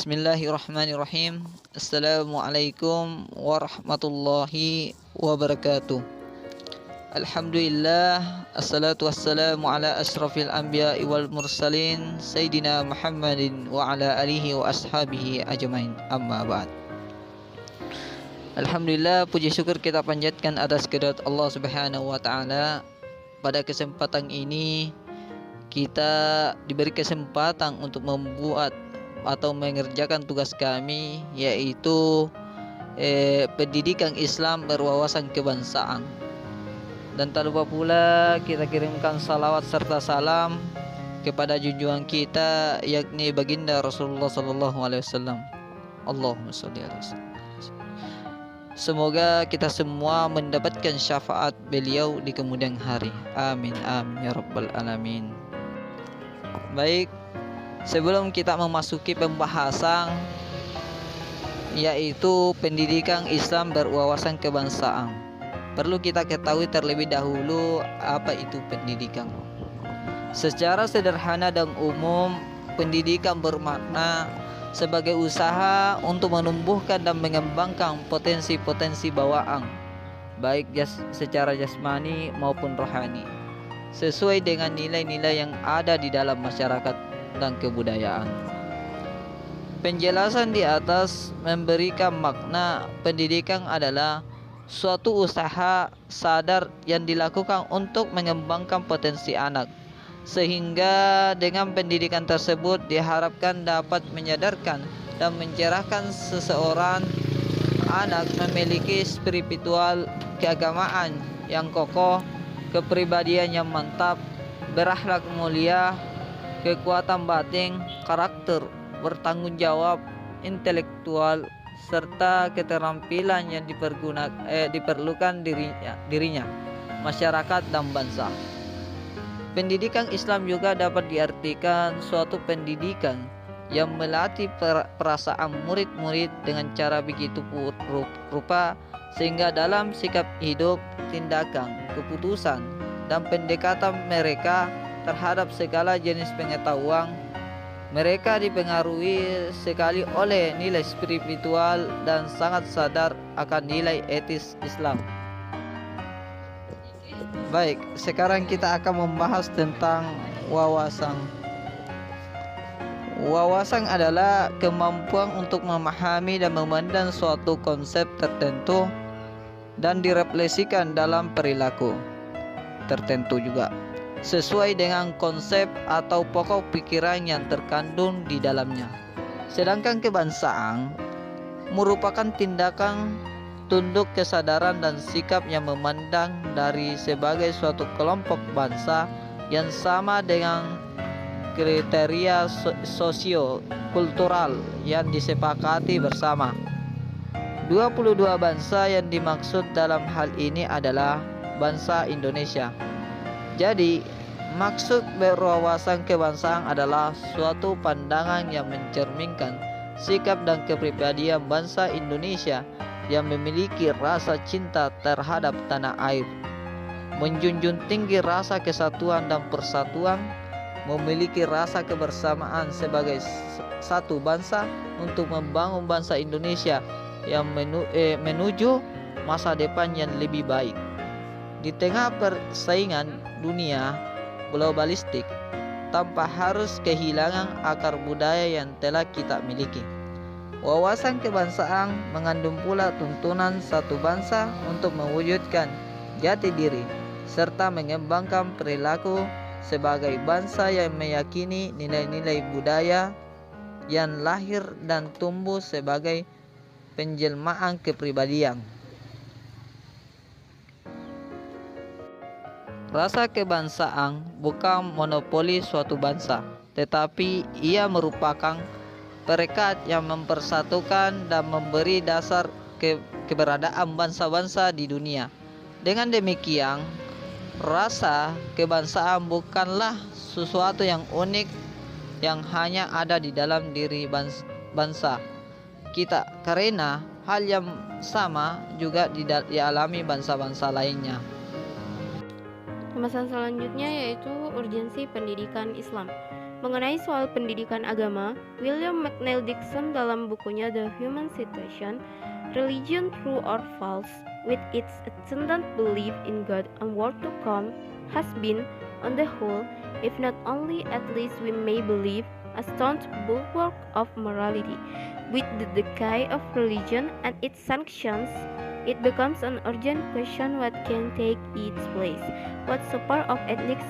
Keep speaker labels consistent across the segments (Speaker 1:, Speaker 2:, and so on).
Speaker 1: Bismillahirrahmanirrahim. Assalamualaikum warahmatullahi wabarakatuh. Alhamdulillah, assalatu wassalamu ala asrafil anbiya'i wal mursalin Sayyidina Muhammadin wa ala alihi wa ashabihi ajmain. Amma ba'd. Alhamdulillah, puji syukur kita panjatkan atas kehadirat Allah Subhanahu wa taala. Pada kesempatan ini kita diberi kesempatan untuk membuat atau mengerjakan tugas kami, yaitu pendidikan Islam berwawasan kebangsaan. Dan tak lupa pula kita kirimkan salawat serta salam kepada junjungan kita, yakni baginda Rasulullah sallallahu alaihi wasallam. Allahumma sholli alaihi wasallam. Semoga kita semua mendapatkan syafaat beliau di kemudian hari. Amin amin ya rabbal alamin. Baik, sebelum kita memasuki pembahasan yaitu pendidikan Islam berwawasan kebangsaan, perlu kita ketahui terlebih dahulu apa itu pendidikan. Secara sederhana dan umum, pendidikan bermakna sebagai usaha untuk menumbuhkan dan mengembangkan potensi-potensi bawaan, baik secara jasmani maupun rohani, sesuai dengan nilai-nilai yang ada di dalam masyarakat dan kebudayaan. Penjelasan di atas memberikan makna pendidikan adalah suatu usaha sadar yang dilakukan untuk mengembangkan potensi anak, sehingga dengan pendidikan tersebut diharapkan dapat menyadarkan dan mencerahkan seseorang anak memiliki spiritual keagamaan yang kokoh, kepribadian yang mantap, berakhlak mulia, kekuatan batin, karakter, bertanggung jawab, intelektual, serta keterampilan yang diperlukan dirinya, masyarakat dan bangsa. Pendidikan Islam juga dapat diartikan suatu pendidikan yang melatih perasaan murid-murid dengan cara begitu rupa sehingga dalam sikap hidup, tindakan, keputusan, dan pendekatan mereka terhadap segala jenis pengetahuan, mereka dipengaruhi sekali oleh nilai spiritual dan sangat sadar akan nilai etis Islam. Baik, sekarang kita akan membahas tentang wawasan. Wawasan adalah kemampuan untuk memahami dan memandang suatu konsep tertentu dan direfleksikan dalam perilaku tertentu juga, sesuai dengan konsep atau pokok pikiran yang terkandung di dalamnya. Sedangkan kebangsaan merupakan tindakan tunduk kesadaran dan sikap yang memandang dari sebagai suatu kelompok bangsa yang sama dengan kriteria sosio-kultural yang disepakati bersama. 22 bangsa yang dimaksud dalam hal ini adalah bangsa Indonesia. Jadi, maksud berwawasan kebangsaan adalah suatu pandangan yang mencerminkan sikap dan kepribadian bangsa Indonesia yang memiliki rasa cinta terhadap tanah air, menjunjung tinggi rasa kesatuan dan persatuan, memiliki rasa kebersamaan sebagai satu bangsa untuk membangun bangsa Indonesia yang menuju masa depan yang lebih baik. Di tengah persaingan dunia globalistik, tanpa harus kehilangan akar budaya yang telah kita miliki. Wawasan kebangsaan mengandung pula tuntunan satu bangsa untuk mewujudkan jati diri serta mengembangkan perilaku sebagai bangsa yang meyakini nilai-nilai budaya yang lahir dan tumbuh sebagai penjelmaan kepribadian. Rasa kebangsaan bukan monopoli suatu bangsa, tetapi ia merupakan perekat yang mempersatukan dan memberi dasar keberadaan bangsa-bangsa di dunia. Dengan demikian, rasa kebangsaan bukanlah sesuatu yang unik yang hanya ada di dalam diri bangsa kita, karena hal yang sama juga dialami bangsa-bangsa lainnya.
Speaker 2: Pembahasan selanjutnya yaitu urgensi pendidikan Islam. Mengenai soal pendidikan agama, William McNeill Dixon dalam bukunya The Human Situation, Religion True or False, with its attendant belief in God and world to come, has been, on the whole, if not only at least we may believe, a staunch bulwark of morality. With the decay of religion and its sanctions, it becomes an urgent question what can take its place. What sort of ethics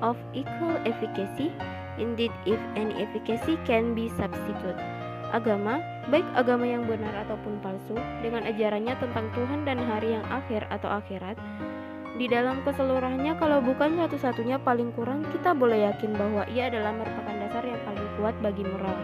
Speaker 2: of equal efficacy, indeed if any efficacy can be substituted. Agama, baik agama yang benar ataupun palsu, dengan ajarannya tentang Tuhan dan hari yang akhir atau akhirat, di dalam keseluruhannya kalau bukan satu-satunya paling kurang kita boleh yakin bahwa ia adalah merupakan dasar yang paling kuat bagi moral.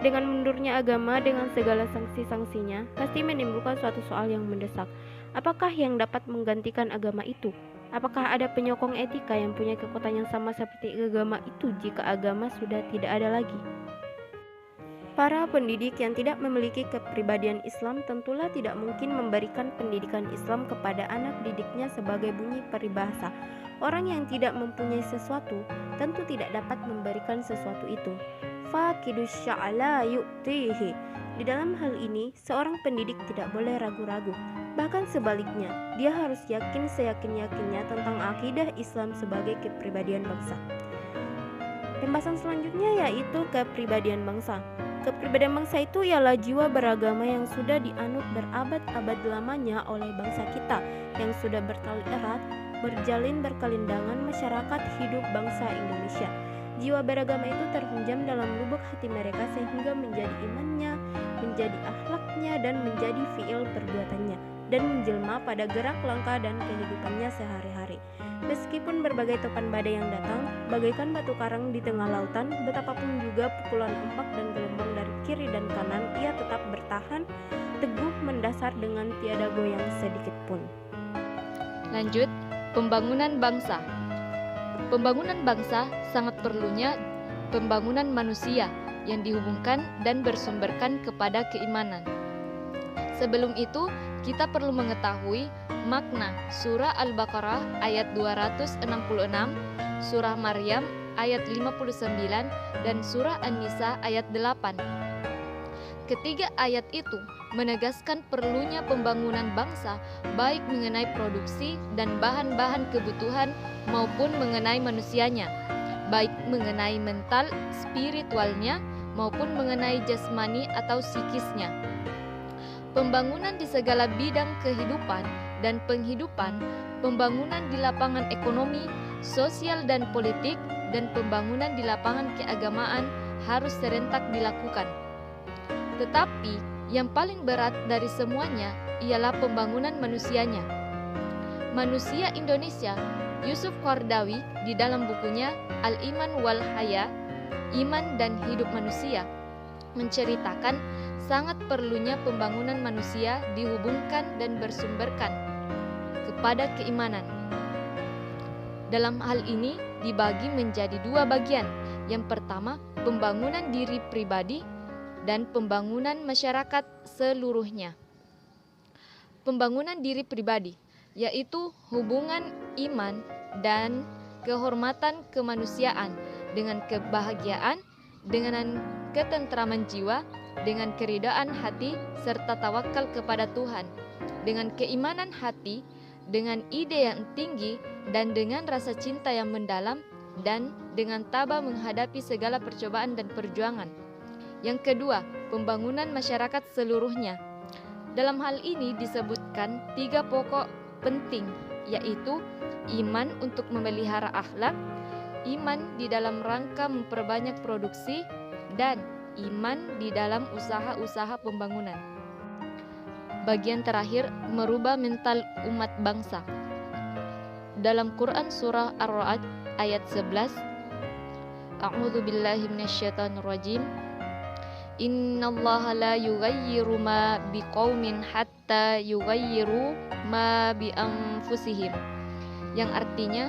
Speaker 2: Dengan mundurnya agama dengan segala sanksi-sanksinya, pasti menimbulkan suatu soal yang mendesak. Apakah yang dapat menggantikan agama itu? Apakah ada penyokong etika yang punya kekuatan yang sama seperti agama itu jika agama sudah tidak ada lagi? Para pendidik yang tidak memiliki kepribadian Islam tentulah tidak mungkin memberikan pendidikan Islam kepada anak didiknya sebagai bunyi peribahasa. Orang yang tidak mempunyai sesuatu tentu tidak dapat memberikan sesuatu itu. Faqidus sya'la yu'tihi. Di dalam hal ini, seorang pendidik tidak boleh ragu-ragu. Bahkan sebaliknya, dia harus yakin seyakin-yakinnya tentang akidah Islam sebagai kepribadian bangsa. Pembahasan selanjutnya yaitu kepribadian bangsa. Kepribadian bangsa itu ialah jiwa beragama yang sudah dianut berabad-abad lamanya oleh bangsa kita, yang sudah bertali erat, berjalin berkelindangan masyarakat hidup bangsa Indonesia. Jiwa beragama itu terhunjam dalam lubuk hati mereka sehingga menjadi imannya, menjadi akhlaknya, dan menjadi fiil perbuatannya, dan menjelma pada gerak langkah dan kehidupannya sehari-hari. Meskipun berbagai topan badai yang datang, bagaikan batu karang di tengah lautan, betapapun juga pukulan ombak dan gelombang dari kiri dan kanan, ia tetap bertahan, teguh mendasar dengan tiada goyang sedikit pun.
Speaker 3: Lanjut, pembangunan bangsa. Pembangunan bangsa sangat perlunya pembangunan manusia yang dihubungkan dan bersumberkan kepada keimanan. Sebelum itu, kita perlu mengetahui makna surah Al-Baqarah ayat 266, surah Maryam ayat 59, dan surah An-Nisa ayat 8. Ketiga ayat itu menegaskan perlunya pembangunan bangsa baik mengenai produksi dan bahan-bahan kebutuhan maupun mengenai manusianya, baik mengenai mental, spiritualnya maupun mengenai jasmani atau psikisnya. Pembangunan di segala bidang kehidupan dan penghidupan, pembangunan di lapangan ekonomi, sosial dan politik, dan pembangunan di lapangan keagamaan harus serentak dilakukan. Tetapi yang paling berat dari semuanya ialah pembangunan manusianya. Manusia Indonesia, Yusuf Qardawi di dalam bukunya Al-Iman wal Haya, Iman dan Hidup Manusia, menceritakan sangat perlunya pembangunan manusia dihubungkan dan bersumberkan kepada keimanan. Dalam hal ini dibagi menjadi dua bagian. Yang pertama, pembangunan diri pribadi dan pembangunan masyarakat seluruhnya. Pembangunan diri pribadi yaitu hubungan iman dan kehormatan kemanusiaan dengan kebahagiaan, dengan ketentraman jiwa, dengan keridaan hati serta tawakal kepada Tuhan, dengan keimanan hati, dengan ide yang tinggi dan dengan rasa cinta yang mendalam, dan dengan tabah menghadapi segala percobaan dan perjuangan. Yang kedua, pembangunan masyarakat seluruhnya. Dalam hal ini disebutkan 3 pokok penting, yaitu iman untuk memelihara akhlak, iman di dalam rangka memperbanyak produksi, dan iman di dalam usaha-usaha pembangunan. Bagian terakhir, merubah mental umat bangsa. Dalam Quran surah Ar-Ra'd ayat 11, A'udzu billahi minasyaitonir rajim. Innallaha la yughayyiru ma biqaumin hatta yughayyiru ma bi anfusihim. Yang artinya,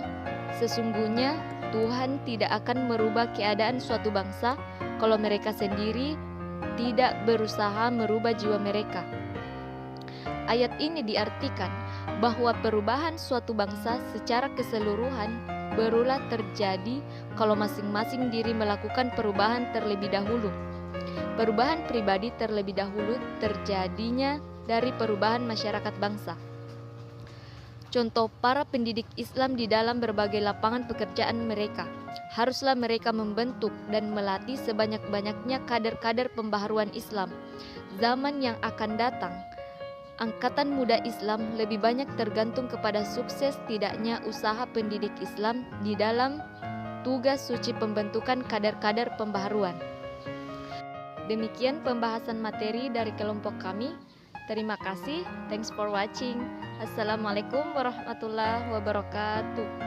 Speaker 3: sesungguhnya Tuhan tidak akan merubah keadaan suatu bangsa kalau mereka sendiri tidak berusaha merubah jiwa mereka. Ayat ini diartikan bahwa perubahan suatu bangsa secara keseluruhan berulah terjadi kalau masing-masing diri melakukan perubahan terlebih dahulu. Perubahan pribadi terlebih dahulu terjadinya dari perubahan masyarakat bangsa. Contoh para pendidik Islam di dalam berbagai lapangan pekerjaan mereka. Haruslah mereka membentuk dan melatih sebanyak-banyaknya kader-kader pembaharuan Islam. Zaman yang akan datang, angkatan muda Islam lebih banyak tergantung kepada sukses tidaknya usaha pendidik Islam di dalam tugas suci pembentukan kader-kader pembaharuan. Demikian pembahasan materi dari kelompok kami. Terima kasih. Thanks for watching. Assalamualaikum warahmatullahi wabarakatuh.